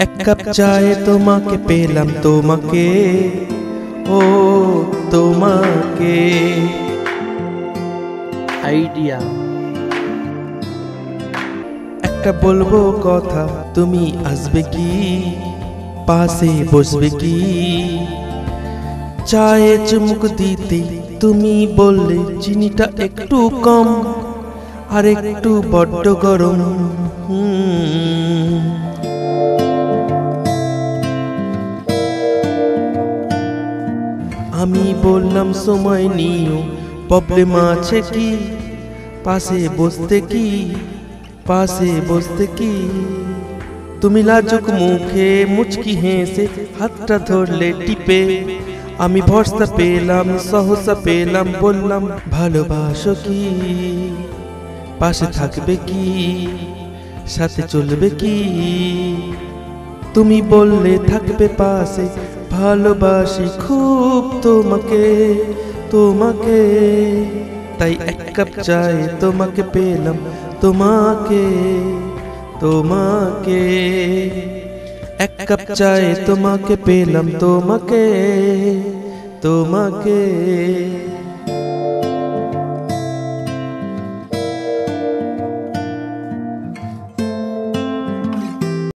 এক কাপ চায়ে তোমাকে পেলাম, তোমাকে, ও তোমাকে। আইডিয়া। একটা বলবো কথা, তুমি আসবে কি, পাশে বসবে কি? চায়ে চুমুক দিতে তুমি বললে চিনিটা একটু কম, আর একটু বড্ড গরম। আমি বললাম সময় নিও, প্রবলেম আছে কি, পাশে বসতে কি, পাশে বসতে কি? তুমি লাজুক মুখে মুচকি হেসে হাতটা ধরলে টিপে, আমি ভরসা পেলাম, সহসা পেলাম, বললাম ভালোবাসো কি, পাশে থাকবে কি, সাথে চলবে কি? তুমি বললে থাকবে পাশে, ভালোবাসি খুব তোমাকে, তোমাকে। তাই এক কাপ চায়ে তোমাকে পেলাম, তোমাকে, তোমাকে। এক কাপ চায়ে তোমাকে পেলাম, তোমাকে, তোমাকে।